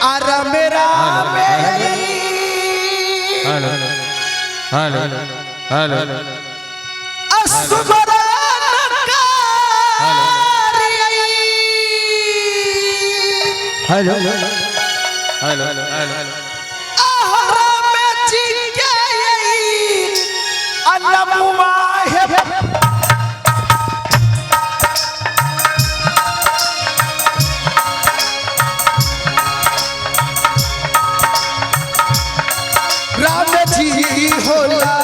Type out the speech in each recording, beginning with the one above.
मेरा hello hello Ram ji होला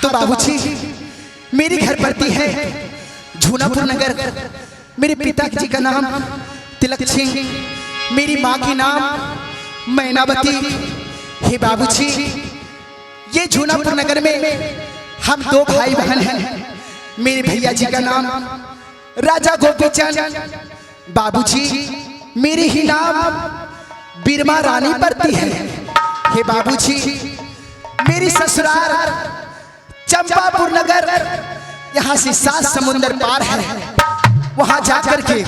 तो बाबूजी मेरी घर पड़ती है झूनापुर नगर। मेरे पिताजी का नाम तिलक सिंह, मेरी माँ की नाम मैनावती। हे बाबूजी ये झूनापुर नगर में हम दो भाई बहन हैं। मेरे भैया जी का नाम राजा गोपीचंद, बाबूजी मेरी ही नाम बीरमा रानी पड़ती है। हे बाबूजी मेरी ससुराल चंपापुर नगर, यहाँ से 7 समुंदर पार है। वहां जाकर के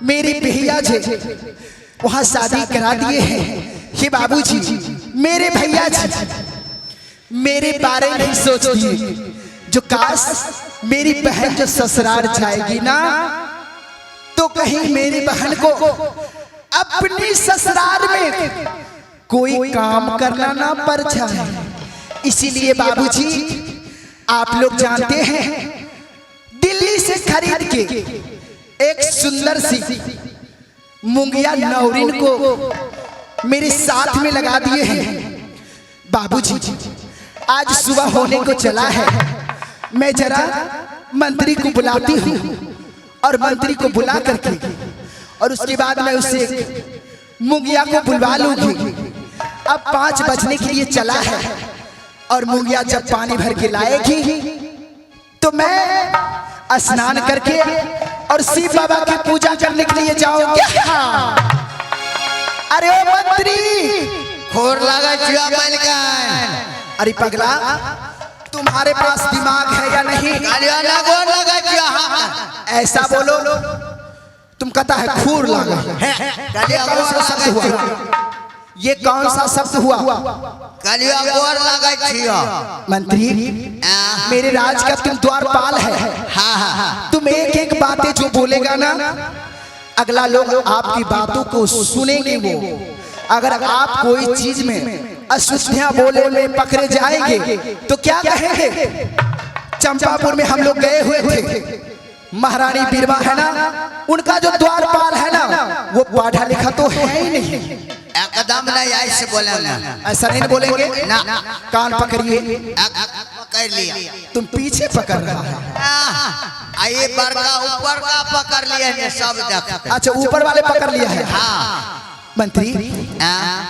मेरी भैया जी वहां शादी करा दिए हैं। हे बाबूजी मेरे भैया जी मेरे बारे नहीं सोचती, जो काश मेरी बहन जो ससुराल जाएगी ना तो कहीं मेरी बहन को अपनी ससुराल में कोई काम करना ना पड़ जाए। इसीलिए बाबूजी आप लोग जानते हैं दिल्ली से खरीद के एक सुंदर सी मुंगिया नौरीन को मेरे साथ में लगा दिए हैं। बाबूजी आज सुबह होने को चला है, मैं जरा मंत्री को बुलाती हूँ और मंत्री को बुला करके और उसके बाद मैं उसे मुंगिया को बुलवा लूंगी। अब 5 बजने के लिए चला है और मुंगिया जब पानी भर के लाएगी तो मैं स्नान करके और शिव बाबा की पूजा करने के लिए जाऊंगी। अरे ओ मंत्री खोर लगा चिया अरे पगला तुम्हारे पास दिमाग है या नहीं? ऐसा बोलो, तुम कहता है खूर लगा है। कौन सा शब्द हुआ? ये कौन सा शब्द हुआ? मंत्री मेरे राज का तुम द्वारपाल है। तुम एक एक बातें जो बोलेगा ना अगला लोग आपकी बातों को सुनेंगे। वो अगर आप कोई चीज में अशुद्धियां बोले में पकड़े जाएंगे तो क्या कहेंगे? चंपापुर में हम लोग गए हुए थे, महारानी बीरमा है ना, उनका जो द्वारपाल है ना वो पढ़ा लिखा तो है ही नहीं। एकदम नहीं ऐसे बोलेंगे, ऐसा नहीं बोलेंगे ना। कान पकड़िए, पकड़ लिया। तुम पीछे पकड़ रहा है। ये बड़का ऊपर का पकड़ लिया है सब देख। अच्छा ऊपर वाले पकड़ लिया है। हाँ मंत्री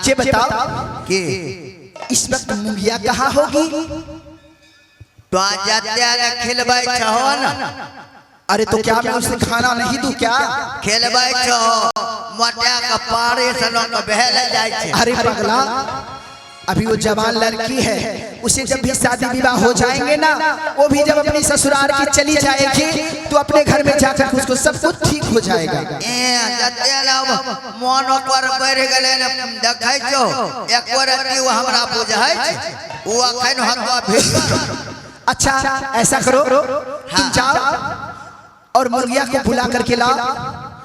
ये बताओ कि इस वक्त मुंगिया कहाँ होगी? तो खेलबै छहो ना। अरे तो क्या मैं उसे खाना नहीं दूं क्या? खेलबै छहो मोटा का पारे से लोग बहल जाए छे। अरे पगला अभी वो जवान लड़की है, उसे जब भी शादी विवाह हो जाएंगे ना वो भी जब अपनी ससुराल की चली जाएगी तो अपने घर में जाकर उसको सब कुछ ठीक हो जाएगा। मन पर बढ़ गले देखै छो एक बार वो हमरा बुझाय छै वो अखन हकवा भेज। अच्छा ऐसा करो तुम जाओ और मुर्गिया को बुला करके लाओ।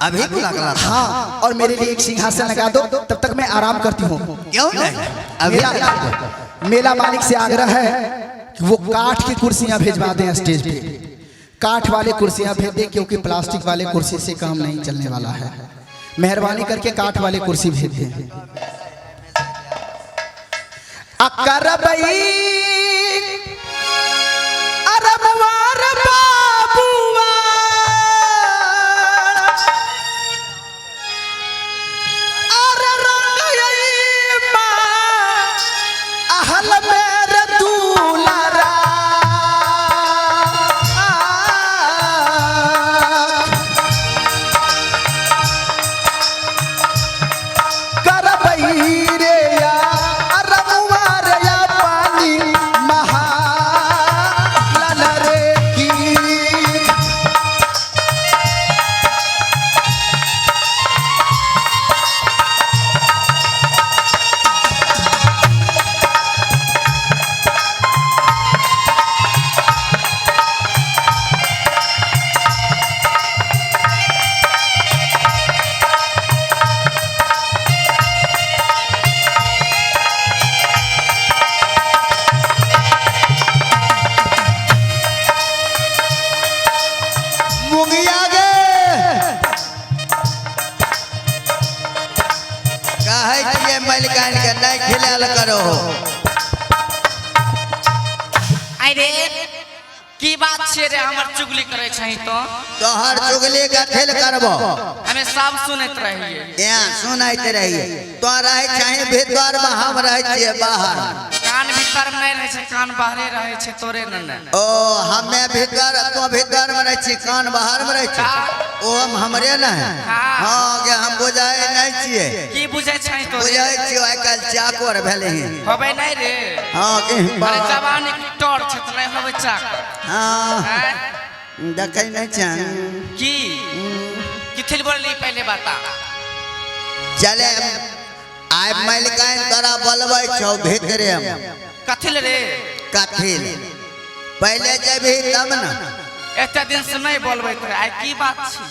अभी बुला कर? हाँ, और मेरे लिए एक सिंहासन लगा दो, तब तक मैं आराम करती हूँ। क्यों नहीं? अभी मेला मालिक से आग्रह है कि वो काठ की कुर्सियां भेजवा दें स्टेज पे। काठ वाले कुर्सियां भेज दें क्योंकि प्लास्टिक वाले कुर्सी से काम नहीं चलने वाला है। मेहरबानी करके काठ वाले कुर्सी भेज दें। अरे की बात छे रे हमर चुगली करे छही तो तोहर चुगली का खेल करबो हमें सब सुनत रहिए या सुनाइत रहिए तो रहे चाहे भीतर में हम रहे छिए बाहर कान भीतर में रहे छे कान बाहरे रहे छे तोरे न ओ हमें भीतर तो भीतर में रहे छी कान बाहर में रहे छी ओ हम हमरे न है हां के हम बुझाए नहीं छिए की बुझे छही तो बुझाए छी आइ काल चाकोर भेले हैं होबे नहीं रे हां के अरे जवानी की टोर छत नहीं होबे चाक हां देखै नहीं छन की किथिल बोलली पहले बता चले आइ मलिकाइन तोरा बोलबै छौ भीतरे में कथिल रे कथिल पहले जेबही तब न एते दिन से नहीं बोलबै त आई की बात छी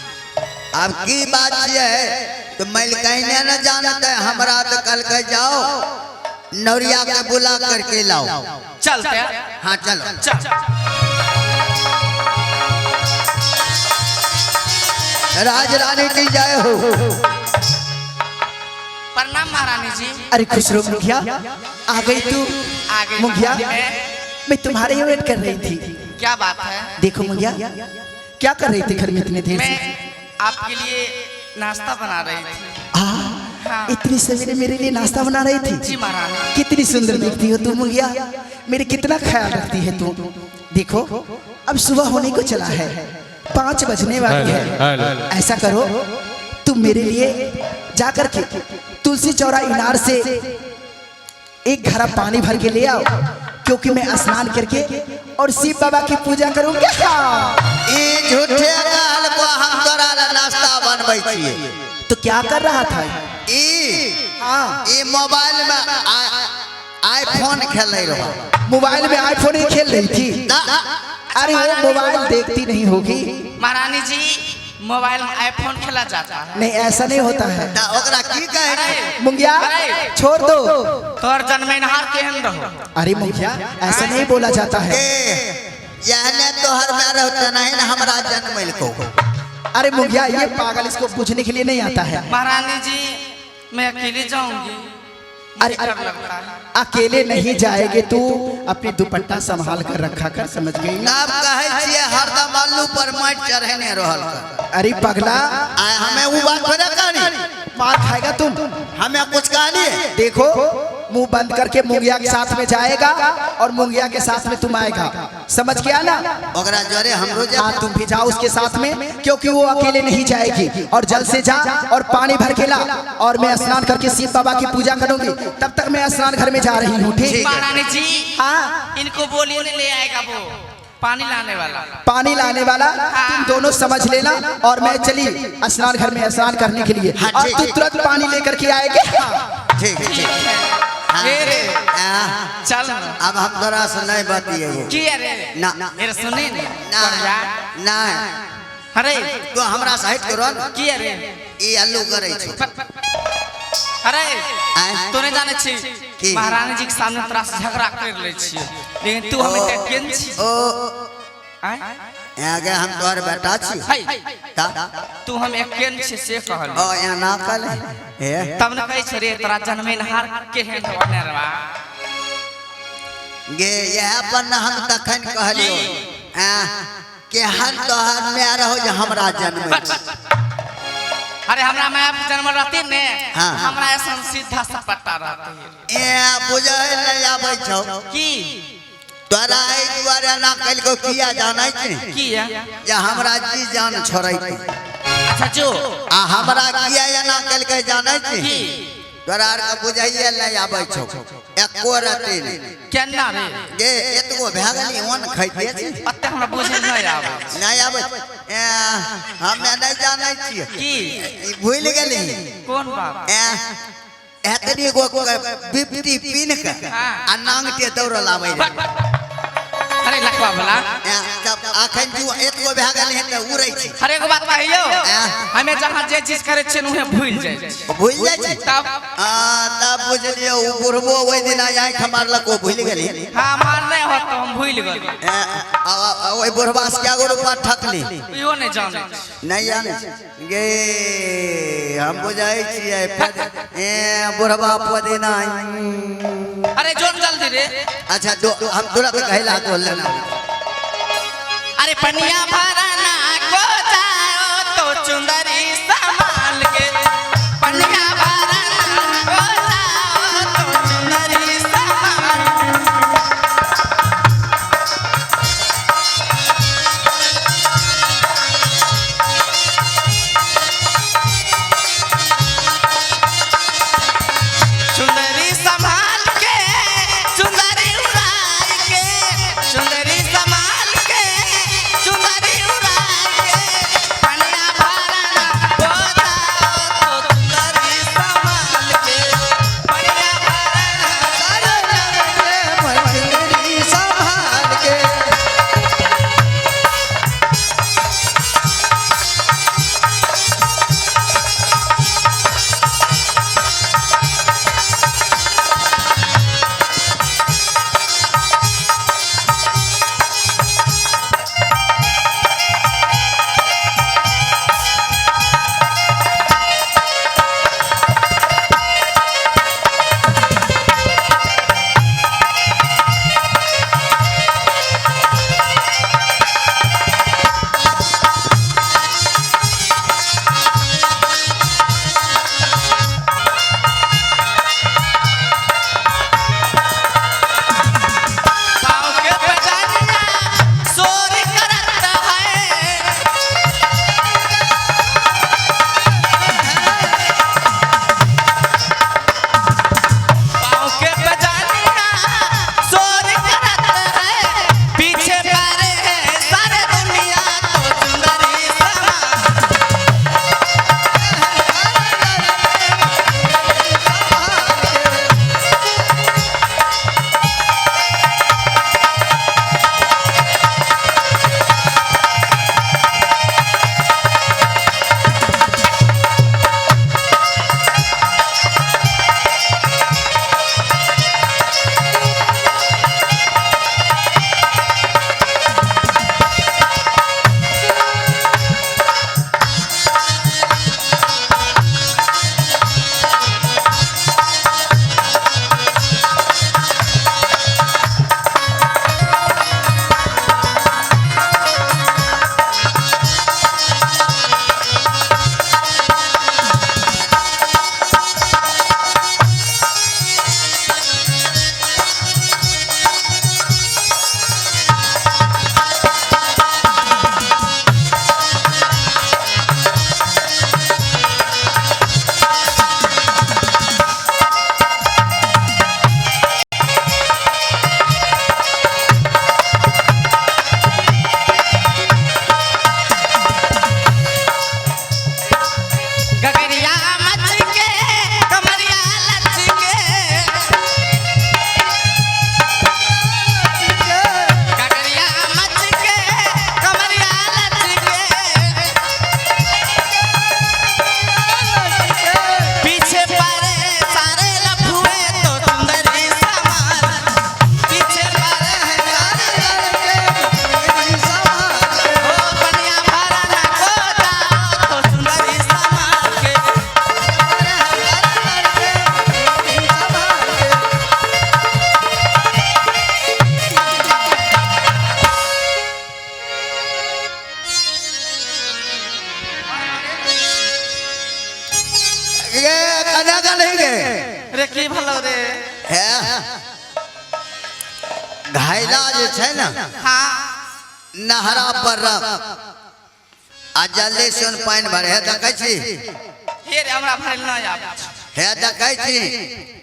अब की बात है तो मलिकाइने न जानत है हमरा तो कल के जाओ नौरिया के बुला करके लाओ चलते हाँ चलो चल राज रानी की जय हो प्रणाम महारानी जी अरे खुश रहो मुखिया आ गई तू आगे मुखिया मैं तुम्हारे ही वेट कर रही थी क्या बात है देखो मुखिया क्या कर रही थी घर में इतने देर मैं से आपके लिए नाश्ता बना रही थी हाँ। इतनी सवेरे मेरे लिए नाश्ता बना रही थी जी महारानी कितनी सुंदर दिखती हो तुम मुखिया मेरे कितना ख्याल रखती है तू देखो अब सुबह होने को चला है 5 बजने वाली है ऐसा करो तुम मेरे लिए जाकर के तुलसी चौरा इनार से एक घड़ा पानी भर के ले आओ क्योंकि मैं स्नान करके और शिव बाबा की पूजा करूंगा ये झूठे गाल को हम तोरा ला नाश्ता बनबै छिए तो क्या कर रहा था ये मोबाइल में आईफोन खेल रहा मोबाइल में आईफोन ही खेल रही थी अरे वो मोबाइल देखती नहीं होगी महारानी जी मोबाइल में आईफोन खेला जाता है नहीं ऐसा नहीं होता है ओकरा की कहे मुंगिया छोड़ दो तोर जन्मदिनहार केहन रहो अरे मुखिया ऐसा नहीं बोला जाता है यहने तोहर में रहते नहीं ना हमरा जन्मल को अरे मुखिया ये पागल इसको पूछने के लिए नहीं आता है महारानी जी मैं अकेले जाऊंगी अरे अकेले नहीं जाएगे तू अपनी दुपट्टा संभाल कर रखा कर समझ गई ना नाम कहे छिए हरदम आलू पर माट चढ़ने रहल अरे पगला हमें वो बात थोड़ा कहनी मार खाएगा तुम हमें कुछ कहनी देखो मुंह बंद करके मुंगिया के साथ में जाएगा और मुंगिया के साथ में तुम आएगा समझ गया ना ओकरा जोरे हमरो हाँ तुम भी जाओ उसके साथ में क्योंकि वो अकेले नहीं जाएगी और जल से जा और पानी भर के ला और मैं स्नान करके शिव बाबा की पूजा करूंगी तब तक मैं स्नान घर में जा रही हूँ ठीक महारानी जी हाँ इनको बोलिए ले आएगा वो पानी लाने वाला तुम दोनों समझ लेना और मैं चली स्नान घर में स्नान करने के लिए और तू तुरंत पानी लेकर के आएगी ठीक चल अब हम तोरा से नहीं बतिएगो की अरे ना मेरे सुने ना अरे तो हमरा साइड करो की अरे ई अल्लू करे छो अरे तोने जाने छी महारानी जी के सामने तोरा से झगड़ा कर ले छी लेकिन तू हमें केन छी ओ हैं आगे हम तोर बेटा छी तू हम एक केन छी से कहल ओ या ना कल हे तब न कहि छरे तोरा जन्मदिनहार केहन होने रवा गे यह अपन हम तखन कहलियो के हन तोहर में रहो जे हमरा जन्म अरे हमरा में जन्म रहती ने हाँ। हमरा ऐसा सीधा सपटा रहती ए बुझे नहीं आबै छौ की तोरा ए दुआरे ना कल को किया जानै छै किया जे हमरा जी जान छोड़ै छै अच्छा जो आ हमरा किया या ना कल के जानै छै की तोरा आर के बुझाइए नहीं आबै छौ एको रति केना रे गे एतगो भगली ओन खैते छै अते हमरा बुझे नहीं आवे नहीं आबै हमे नहीं जानै छियै की ई भूल गेली कौन बात एतनी गो बिपटी पिन के आ नांगटे दौड़ल आबै रे अरे लखवा वाला जब अखन जो एतगो भगल है त उड़ै छै हर एक बात कहियो हमें जहां जे चीज करे छै उहे भूल जाय भूल जाय छै तब तब बुझलियो उ बुढ़बो ओइ दिन आइ खमारलक ओ भूल गेली हां मार नहीं हो तो हम भूल गेल ओइ बुढ़बा से क्या गो रुपया ठकली इहो नहीं जाने नहीं जाने गे हम बुझाई छियै बुढ़बा पदिना अरे जोन जल्दी रे। अच्छा दो हम तुरंत कहला तो लेना। अरे पनिया भरना को जाओ तो चुंदरी संभाल के, पनिया भरना को जाओ तो चुंदरी संभाल चुंदरी संभाल के, चुंदरी उड़ाई के, चुंदरी संभाल के, चुंदरी उड़ाई के, पनिया भरना को जाओ तो चुंदरी संभाल के, पनिया मंदिरी संभाल के पाँव के बजानिया शोर करता है, पाँव के बजानिया शोर करता है, पीछे पड़े हैं सारे दुनिया तो चुंदरी संभाल गगरिया मच के कमरिया लच के, गगरिया मच के कमरिया लच के, पीछे पड़े सारे लफुए तो चुंदरी संभाल, पीछे पड़े हैं ओ पनिया भरना को जाओ तो चुंदरी संभाल के, ये कना का नहीं गए रे की भलो रे। है घायला जे छै ना हाँ नहरा पर रख आ जल्दी सुन पानी भरे है देखै छी, हे रे हमरा भरल न आबै छै। है देखै छी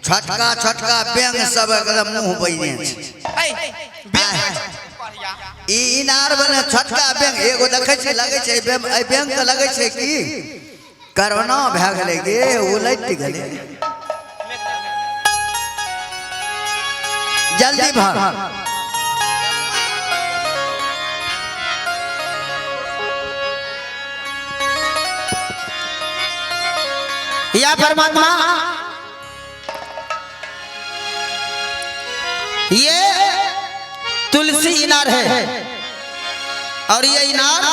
छोटका छोटका बैंग सब एकदम मुंह बैने छै। ए बियाह बढ़िया ई इनार बने छोटका बैंग एगो देखै छी लगे छै ए बैंग के लगे छै कि कोरोना भए गेलै गे उलट गेलै। जल्दी भर या परमात्मा ये तुलसी इनार है और ये इनार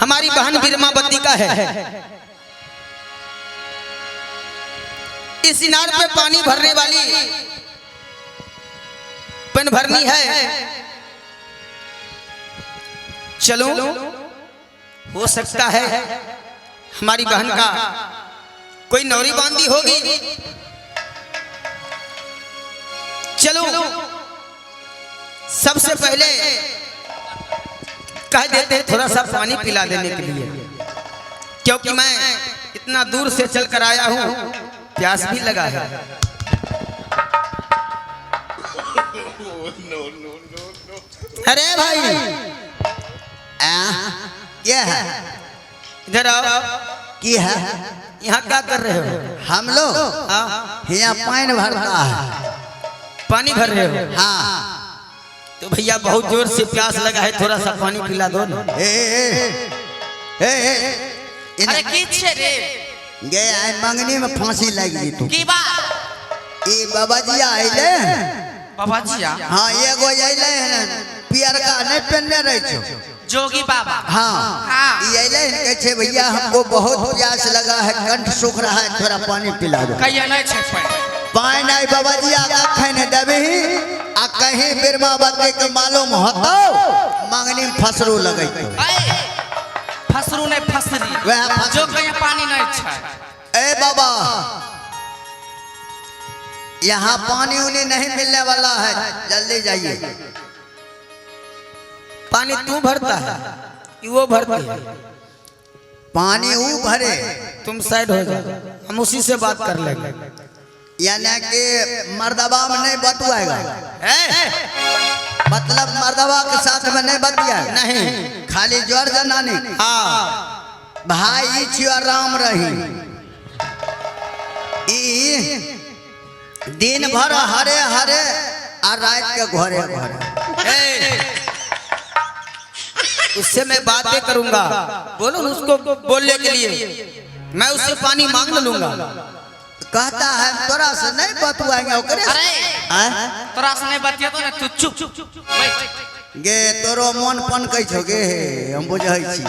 हमारी बहन बिरमावती का है। इस इनार पे पानी भरने वाली पन भरनी है। चलो, हो सकता है हमारी बहन का कोई नौरी बांधी होगी। चलो, सबसे पहले कह देते हैं थोड़ा सा पानी पिला देने के लिए, क्योंकि मैं इतना दूर से चल कर आया हूं, प्यास भी लगा है। अरे भाई, क्या है? इधर आओ। की है? यहाँ क्या कर रहे हो? हम लोग यहाँ पानी भरता है। पानी भर रहे हो? हाँ। तो भैया बहुत जोर से प्यास लगा है, थोड़ा सा पानी पिला दो ना। अरे की छे रे? गया है मंगनी में फांसी लगी तू। की बा? ई बाबा जी आइले। बाबा जी आ? हाँ, एगो आइले पियर का नहीं पहनने रहे छो। जोगी बाबा। हाँ, ये आइले कहते भैया हमको बहुत प्यास लगा है, कंठ सूख रहा है, थोड़ा पानी पिला दो। कहिया नहीं छे पानी नहीं बाबा जी आगा खाने देबे आ कहीं बिरमा बाते के मालूम होतो मंगनी में फसरू लगई तो। फसरू नहीं फसरी। वह जो कहीं पानी नहीं छे। ए बाबा, यहाँ पानी उन्हें नहीं मिलने वाला है, जल्दी जाइए। पानी तू भरता है कि वो भरती है? पानी वो भरे। तुम साइड हो जाओ, हम उसी से बात कर लेंगे। यानी कि मर्दबा में नहीं बतुआएगा, मतलब मर्दबा के साथ में नहीं बतियाएगा। नहीं, खाली जोर जनानी। हाँ भाई छिया राम रही। ई दिन भर हरे हरे और रात के घरे घरे। उससे मैं बातें करूंगा, बोलो उसको बोलने के लिए, मैं उससे पानी मांग लूंगा। कहता है तोरा से नहीं बतुआएंगे ओकरे। अरे तोरा से नहीं बतिया तो ना, तू चुप बैठ। गे तोरो मन पन कै छो गे, हम बुझै छी।